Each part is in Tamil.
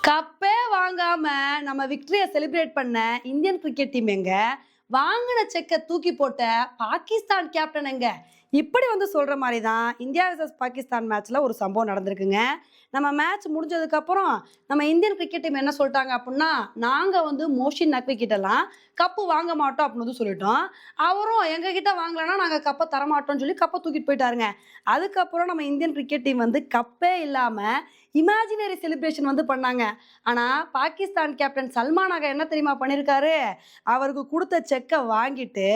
கப்பே வாங்காம நம்ம விக்டரியை செலிப்ரேட் பண்ண இந்தியன் கிரிக்கெட் டீம் எங்க, வாங்கின செக்கை தூக்கி போட்ட பாகிஸ்தான் கேப்டன் எங்க, இப்படி சொல்ற மாதிரி தான் இந்தியா வர்சஸ் பாகிஸ்தான் மேட்ச்ல ஒரு சம்பவம் நடந்திருக்குங்க. நம்ம மேட்ச் முடிஞ்சதுக்கு அப்புறம் நம்ம இந்தியன் கிரிக்கெட் டீம் என்ன சொல்லிட்டாங்க அப்படின்னா, நாங்க மோஷின் நக்வி கிட்டலாம் கப்பு வாங்க மாட்டோம் அப்படின்னு சொல்லிட்டோம். அவரும் எங்க கிட்ட வாங்கலன்னா நாங்க கப்பை தரமாட்டோம்னு சொல்லி கப்பை தூக்கிட்டு போயிட்டாருங்க. அதுக்கப்புறம் நம்ம இந்தியன் கிரிக்கெட் டீம் கப்பே இல்லாம இமேஜினரி செலிப்ரேஷன் பண்ணாங்க. ஆனா பாகிஸ்தான் கேப்டன் சல்மான் ஆகா என்ன தெரியுமா பண்ணிருக்காரு, அவருக்கு கொடுத்த செக்கை வாங்கிட்டு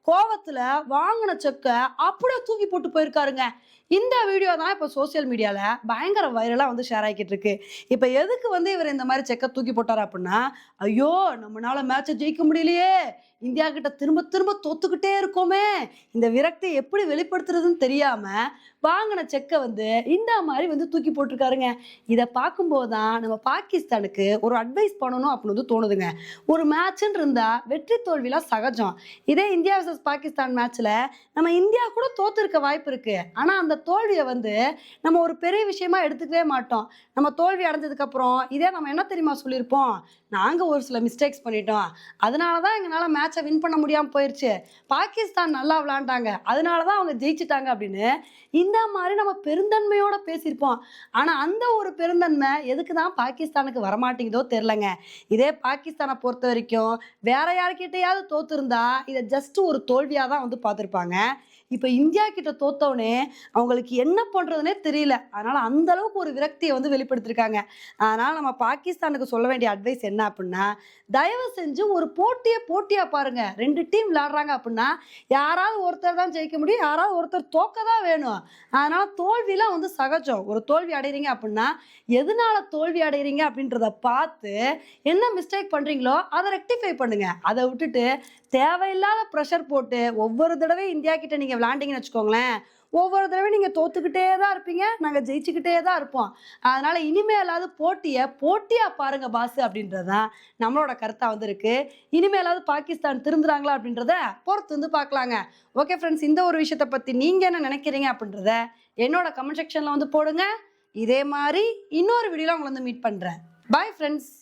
கோவத்துல வாங்கின செக்கை அப்படியே தூக்கி போட்டு போயிருக்காருங்க. இந்த வீடியோ தான் இப்போ சோசியல் மீடியால பயங்கர வைரலா ஷேர் ஆகிட்டு இருக்கு. இப்போ எதுக்கு இவர் இந்த மாதிரி செக்கை தூக்கி போட்டார் அப்படின்னா, ஐயோ நம்மளால மேட்சை ஜெயிக்க முடியலையே, இந்தியா கிட்ட திரும்ப திரும்ப தோத்துக்கிட்டே இருக்கோமே, இந்த விரக்தியை எப்படி வெளிப்படுத்துறதுன்னு தெரியாம வாங்கின செக்கை இந்த மாதிரி தூக்கி போட்டிருக்காருங்க. இதை பார்க்கும்போது தான் நம்ம பாகிஸ்தானுக்கு ஒரு அட்வைஸ் பண்ணணும் அப்படின்னு தோணுதுங்க. ஒரு மேட்ச்ன்னு இருந்தா வெற்றி தோல்விலாம் சகஜம். இதே இந்தியா வர்சஸ் பாகிஸ்தான் மேட்ச்ல நம்ம இந்தியா கூட தோத்துருக்க வாய்ப்பு இருக்கு. ஆனா அந்த தோல்வியை நம்ம ஒரு பெரிய விஷயமா எடுத்துக்கவே மாட்டோம். நம்ம தோல்வி அடைஞ்சதுக்கு அப்புறம் இதே நம்ம என்ன தெரியுமா சொல்லியிருப்போம், நாங்க ஒரு சில மிஸ்டேக்ஸ் பண்ணிட்டோம், அதனாலதான் எங்களால மேட்சை வின் பண்ண முடியாம போயிருச்சு, பாகிஸ்தான் நல்லா விளையாண்டாங்க அதனாலதான் அவங்க ஜெயிச்சுட்டாங்க அப்படின்னு இந்த மாதிரி நம்ம பெருந்தன்மையோட பேசியிருப்போம். ஆனா அந்த ஒரு பெருந்தன்மை எதுக்குதான் பாகிஸ்தானுக்கு வரமாட்டேங்குதோ தெரியலங்க. இதே பாகிஸ்தானை பொறுத்த வரைக்கும் வேற யார்கிட்டயாவது தோத்து இருந்தா இதை ஜஸ்ட் ஒரு தோல்வியா தான் பார்த்துருப்பாங்க. இப்ப இந்தியா கிட்ட தோத்தவனே அவங்களுக்கு என்ன பண்றதுனே தெரியல. அதனால அந்த அளவுக்கு ஒரு விரக்தியை வெளிப்படுத்திருக்காங்க. அதனால நம்ம பாகிஸ்தானுக்கு சொல்ல வேண்டிய அட்வைஸ் என்ன அப்படின்னா, தயவு செஞ்சு ஒரு போட்டியா பாருங்க. ரெண்டு டீம் விளையாடுறாங்க அப்படின்னா யாராவது ஒருத்தர் தான் ஜெயிக்க முடியும், யாராவது ஒருத்தர் தோக்க தான் வேணும். அதனால தோல்விலாம் சகஜம். ஒரு தோல்வி அடைகிறீங்க அப்படின்னா எதனால தோல்வி அடைகிறீங்க அப்படின்றத பார்த்து என்ன மிஸ்டேக் பண்றீங்களோ அதை ரெக்டிஃபை பண்ணுங்க. அதை விட்டுட்டு தேவையில்லாத ப்ரெஷர் போட்டு ஒவ்வொரு தடவை இந்தியா கிட்ட நீங்க விளையாண்டீங்கன்னு வச்சுக்கோங்களேன், ஒவ்வொரு தடவை நீங்க தோத்துக்கிட்டே தான் இருப்பீங்க, நாங்க ஜெயிச்சுக்கிட்டே தான் இருப்போம். அதனால இனிமேலாவது போட்டியா பாருங்க பாஸ் அப்படின்றதான் நம்மளோட கருத்தா இருக்கு. இனிமேலாவது பாகிஸ்தான் திருந்துறாங்களா அப்படின்றத பொறுத்து பார்க்கலாங்க. ஓகே ஃப்ரெண்ட்ஸ், இந்த ஒரு விஷயத்தை பத்தி நீங்க என்ன நினைக்கிறீங்க அப்படின்றத என்னோட கமெண்ட் செக்ஷன்ல போடுங்க. இதே மாதிரி இன்னொரு வீடியோல உங்களை மீட் பண்றேன். Bye friends.